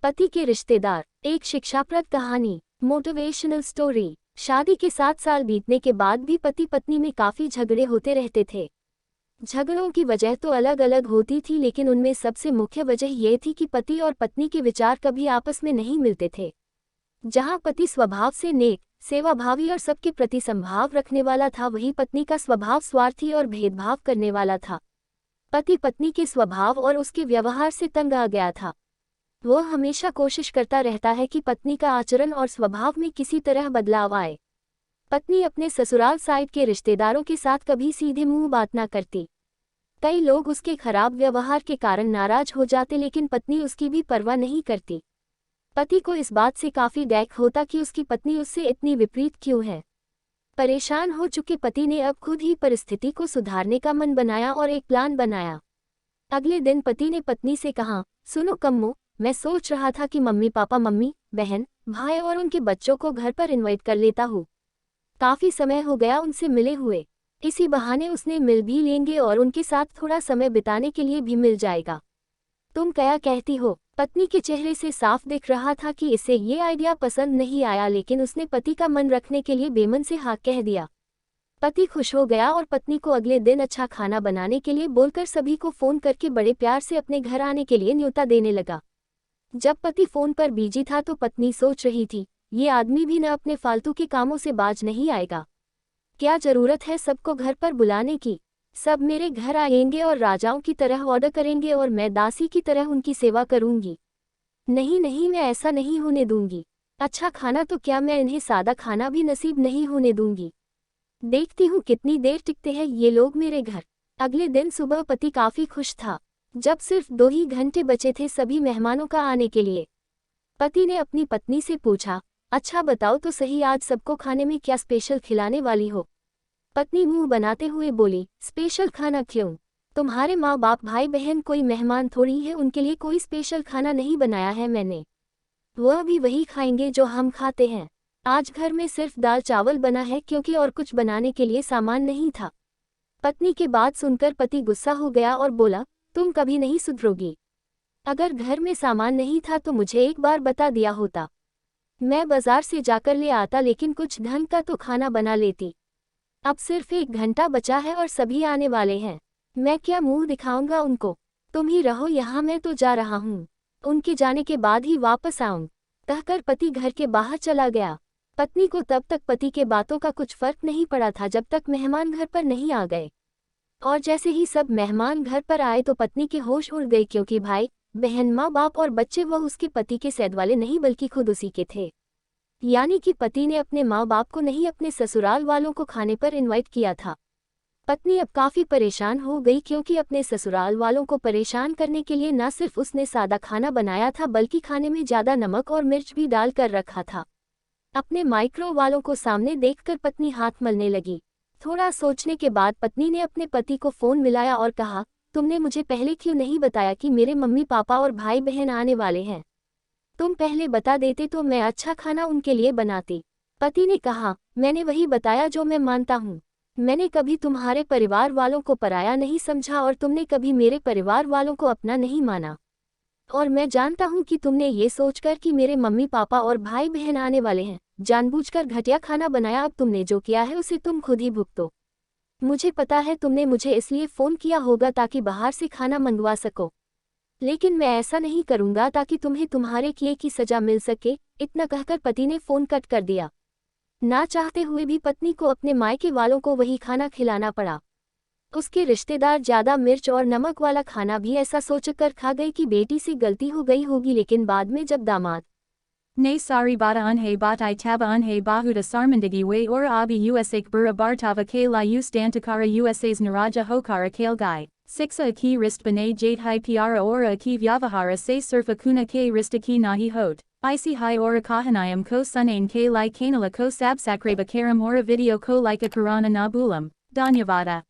पति के रिश्तेदार, एक शिक्षाप्रद कहानी, मोटिवेशनल स्टोरी। शादी के 7 साल बीतने के बाद भी पति पत्नी में काफी झगड़े होते रहते थे। झगड़ों की वजह तो अलग अलग होती थी, लेकिन उनमें सबसे मुख्य वजह यह थी कि पति और पत्नी के विचार कभी आपस में नहीं मिलते थे। जहां पति स्वभाव से नेक, सेवाभावी और सबके प्रति संभाव रखने वाला था, वहीं पत्नी का स्वभाव स्वार्थी और भेदभाव करने वाला था। पति पत्नी के स्वभाव और उसके व्यवहार से तंग आ गया था। वह हमेशा कोशिश करता रहता है कि पत्नी का आचरण और स्वभाव में किसी तरह बदलाव आए। पत्नी अपने ससुराल साइड के रिश्तेदारों के साथ कभी सीधे मुंह बात ना करती। कई लोग उसके खराब व्यवहार के कारण नाराज हो जाते, लेकिन पत्नी उसकी भी परवाह नहीं करती। पति को इस बात से काफी डैक होता कि उसकी पत्नी उससे इतनी विपरीत क्यों है। परेशान हो चुके पति ने अब खुद ही परिस्थिति को सुधारने का मन बनाया और एक प्लान बनाया। अगले दिन पति ने पत्नी से कहा, सुनो कम्मो, मैं सोच रहा था कि मम्मी पापा, मम्मी बहन भाई और उनके बच्चों को घर पर इनवाइट कर लेता हूँ। काफी समय हो गया उनसे मिले हुए। इसी बहाने उसने मिल भी लेंगे और उनके साथ थोड़ा समय बिताने के लिए भी मिल जाएगा। तुम क्या कहती हो? पत्नी के चेहरे से साफ दिख रहा था कि इसे ये आइडिया पसंद नहीं आया, लेकिन उसने पति का मन रखने के लिए बेमन से हाँ कह दिया। पति खुश हो गया और पत्नी को अगले दिन अच्छा खाना बनाने के लिए बोलकर सभी को फोन करके बड़े प्यार से अपने घर आने के लिए न्योता देने लगा। जब पति फोन पर बिजी था तो पत्नी सोच रही थी, ये आदमी भी न अपने फालतू के कामों से बाज नहीं आएगा। क्या जरूरत है सबको घर पर बुलाने की? सब मेरे घर आएंगे और राजाओं की तरह ऑर्डर करेंगे और मैं दासी की तरह उनकी सेवा करूंगी। नहीं नहीं, मैं ऐसा नहीं होने दूंगी। अच्छा खाना तो क्या, मैं इन्हें सादा खाना भी नसीब नहीं होने दूंगी। देखती हूँ कितनी देर टिकते हैं ये लोग मेरे घर। अगले दिन सुबह पति काफी खुश था। जब सिर्फ 2 ही घंटे बचे थे सभी मेहमानों का आने के लिए। पति ने अपनी पत्नी से पूछा, अच्छा बताओ तो सही, आज सबको खाने में क्या स्पेशल खिलाने वाली हो? पत्नी मुंह बनाते हुए बोली, स्पेशल खाना क्यों? तुम्हारे माँ बाप भाई बहन कोई मेहमान थोड़ी है, उनके लिए कोई स्पेशल खाना नहीं बनाया है मैंने। वह भी वही खाएंगे जो हम खाते हैं। आज घर में सिर्फ दाल चावल बना है, क्योंकि और कुछ बनाने के लिए सामान नहीं था। पत्नी की बात सुनकर पति गुस्सा हो गया और बोला, तुम कभी नहीं सुधरोगी। अगर घर में सामान नहीं था तो मुझे एक बार बता दिया होता। मैं बाजार से जाकर ले आता, लेकिन कुछ ढंग का तो खाना बना लेती। अब सिर्फ 1 घंटा बचा है और सभी आने वाले हैं। मैं क्या मुंह दिखाऊंगा उनको? तुम ही रहो यहाँ, मैं तो जा रहा हूँ। उनके जाने के बाद ही वापस आऊं, कहकर पति घर के बाहर चला गया। पत्नी को तब तक पति के बातों का कुछ फर्क नहीं पड़ा था, जब तक मेहमान घर पर नहीं आ गए। और जैसे ही सब मेहमान घर पर आए तो पत्नी के होश उड़ गए, क्योंकि भाई बहन, माँ बाप और बच्चे वह उसके पति के सैद वाले नहीं बल्कि खुद उसी के थे। यानी कि पति ने अपने माँ बाप को नहीं, अपने ससुराल वालों को खाने पर इनवाइट किया था। पत्नी अब काफी परेशान हो गई, क्योंकि अपने ससुराल वालों को परेशान करने के लिए न सिर्फ उसने सादा खाना बनाया था, बल्कि खाने में ज्यादा नमक और मिर्च भी डाल कर रखा था। अपने माइक्रो वालों को सामने देखकर पत्नी हाथ मलने लगी। थोड़ा सोचने के बाद पत्नी ने अपने पति को फोन मिलाया और कहा, तुमने मुझे पहले क्यों नहीं बताया कि मेरे मम्मी पापा और भाई बहन आने वाले हैं? तुम पहले बता देते तो मैं अच्छा खाना उनके लिए बनाती। पति ने कहा, मैंने वही बताया जो मैं मानता हूँ। मैंने कभी तुम्हारे परिवार वालों को पराया नहीं समझा और तुमने कभी मेरे परिवार वालों को अपना नहीं माना। और मैं जानता हूँ कि तुमने ये सोचकर कि मेरे मम्मी पापा और भाई बहन आने वाले हैं, जानबूझकर घटिया खाना बनाया। अब तुमने जो किया है उसे तुम खुद ही भुगतो। मुझे पता है तुमने मुझे इसलिए फ़ोन किया होगा ताकि बाहर से खाना मंगवा सको, लेकिन मैं ऐसा नहीं करूँगा ताकि तुम्हें तुम्हारे किए की सज़ा मिल सके। इतना कहकर पति ने फ़ोन कट कर दिया। ना चाहते हुए भी पत्नी को अपने मायके वालों को वही खाना खिलाना पड़ा। उसके रिश्तेदार ज़्यादा मिर्च और नमक वाला खाना भी ऐसा सोचकर खा गए कि बेटी से गलती हो गई होगी, लेकिन बाद में जब दामाद Ne sari bata unhe bat I taba unhe bahuda sarmandigi we ora abi usak bura bartava ke la ustantakara usas naraja hokara kale guy. 6 aki rist bane jade hi piara ora aki vyavahara se surfa kuna ke rista ki nahi hot. Isi hi ora kahanayam ko sunain ke lai kanala ko sabsakreba karam ora video ko like a karana nabulam. Danyavada.